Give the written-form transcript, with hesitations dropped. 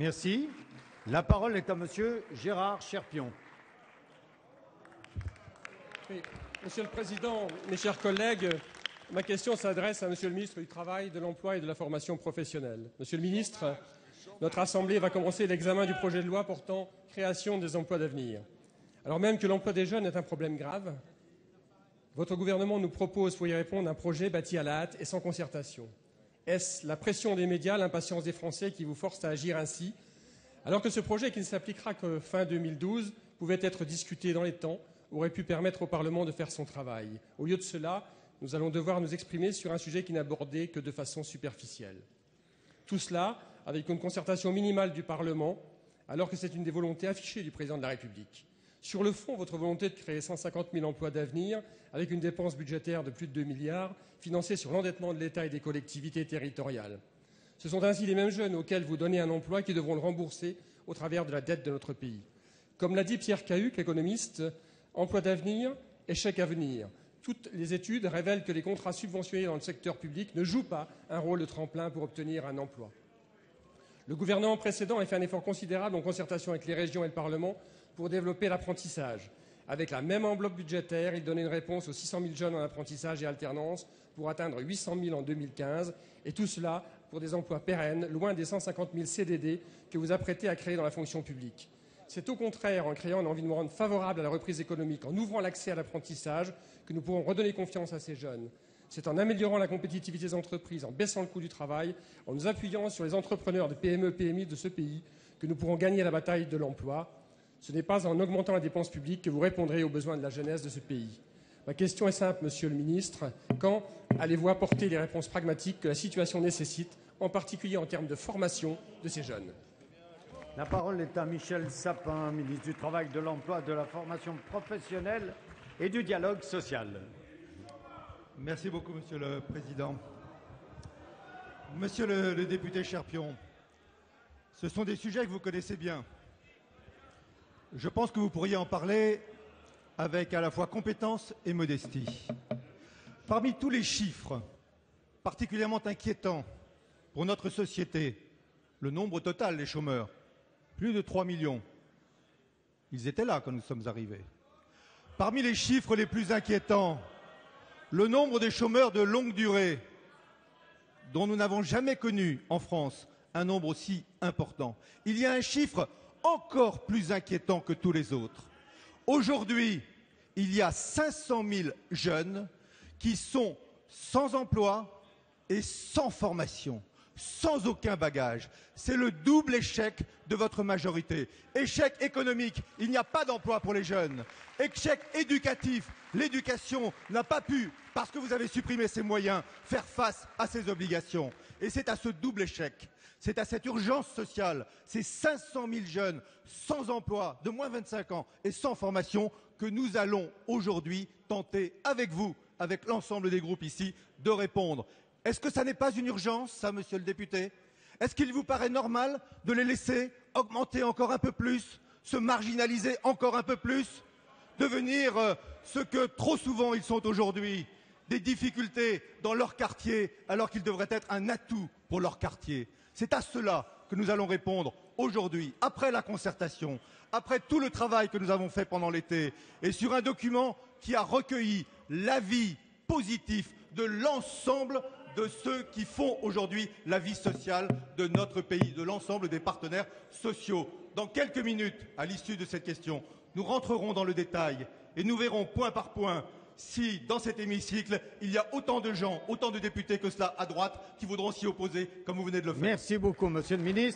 Merci. La parole est à Monsieur Gérard Cherpion. Oui. Monsieur le Président, mes chers collègues, ma question s'adresse à Monsieur le ministre du Travail, de l'Emploi et de la Formation professionnelle. Monsieur le ministre, notre Assemblée va commencer l'examen du projet de loi portant création des emplois d'avenir. Alors même que l'emploi des jeunes est un problème grave, votre gouvernement nous propose, pour y répondre, un projet bâti à la hâte et sans concertation. Est-ce la pression des médias, l'impatience des Français qui vous force à agir ainsi, alors que ce projet, qui ne s'appliquera que fin 2012, pouvait être discuté dans les temps, aurait pu permettre au Parlement de faire son travail. Au lieu de cela, nous allons devoir nous exprimer sur un sujet qui n'est abordé que de façon superficielle. Tout cela avec une concertation minimale du Parlement, alors que c'est une des volontés affichées du Président de la République. Sur le fond, votre volonté de créer 150 000 emplois d'avenir, avec une dépense budgétaire de plus de 2 milliards, financée sur l'endettement de l'État et des collectivités territoriales. Ce sont ainsi les mêmes jeunes auxquels vous donnez un emploi qui devront le rembourser au travers de la dette de notre pays. Comme l'a dit Pierre Cahuc, économiste, emploi d'avenir, échec à venir. Toutes les études révèlent que les contrats subventionnés dans le secteur public ne jouent pas un rôle de tremplin pour obtenir un emploi. Le gouvernement précédent a fait un effort considérable en concertation avec les régions et le Parlement pour développer l'apprentissage. Avec la même enveloppe budgétaire, il donnait une réponse aux 600 000 jeunes en apprentissage et alternance pour atteindre 800 000 en 2015, et tout cela pour des emplois pérennes, loin des 150 000 CDD que vous apprêtez à créer dans la fonction publique. C'est au contraire en créant un environnement favorable à la reprise économique, en ouvrant l'accès à l'apprentissage, que nous pourrons redonner confiance à ces jeunes. C'est en améliorant la compétitivité des entreprises, en baissant le coût du travail, en nous appuyant sur les entrepreneurs de PME, PMI de ce pays, que nous pourrons gagner la bataille de l'emploi. Ce n'est pas en augmentant la dépense publique que vous répondrez aux besoins de la jeunesse de ce pays. Ma question est simple, Monsieur le ministre. Quand allez-vous apporter les réponses pragmatiques que la situation nécessite, en particulier en termes de formation de ces jeunes ? La parole est à Michel Sapin, ministre du Travail, de l'Emploi, de la Formation professionnelle et du Dialogue social. Merci beaucoup, Monsieur le Président. Monsieur le député Cherpion, ce sont des sujets que vous connaissez bien. Je pense que vous pourriez en parler avec à la fois compétence et modestie. Parmi tous les chiffres particulièrement inquiétants pour notre société, le nombre total des chômeurs, plus de 3 millions, ils étaient là quand nous sommes arrivés. Parmi les chiffres les plus inquiétants, le nombre des chômeurs de longue durée, dont nous n'avons jamais connu en France un nombre aussi important. Il y a un chiffre encore plus inquiétant que tous les autres. Aujourd'hui, il y a 500 000 jeunes qui sont sans emploi et sans formation, sans aucun bagage. C'est le double échec de votre majorité. Échec économique, il n'y a pas d'emploi pour les jeunes. Échec éducatif, l'éducation n'a pas pu, parce que vous avez supprimé ses moyens, faire face à ses obligations. Et c'est à ce double échec, c'est à cette urgence sociale, ces 500 000 jeunes sans emploi, de moins de 25 ans et sans formation, que nous allons aujourd'hui tenter avec vous, avec l'ensemble des groupes ici, de répondre. Est-ce que ça n'est pas une urgence, ça, monsieur le député? Est-ce qu'il vous paraît normal de les laisser augmenter encore un peu plus, se marginaliser encore un peu plus, devenir ce que trop souvent ils sont aujourd'hui, des difficultés dans leur quartier, alors qu'ils devraient être un atout pour leur quartier? C'est à cela que nous allons répondre aujourd'hui, après la concertation, après tout le travail que nous avons fait pendant l'été, et sur un document qui a recueilli l'avis positif de l'ensemble de ceux qui font aujourd'hui la vie sociale de notre pays, de l'ensemble des partenaires sociaux. Dans quelques minutes, à l'issue de cette question, nous rentrerons dans le détail et nous verrons point par point si, dans cet hémicycle, il y a autant de gens, autant de députés que cela à droite qui voudront s'y opposer, comme vous venez de le faire. Merci beaucoup, Monsieur le ministre.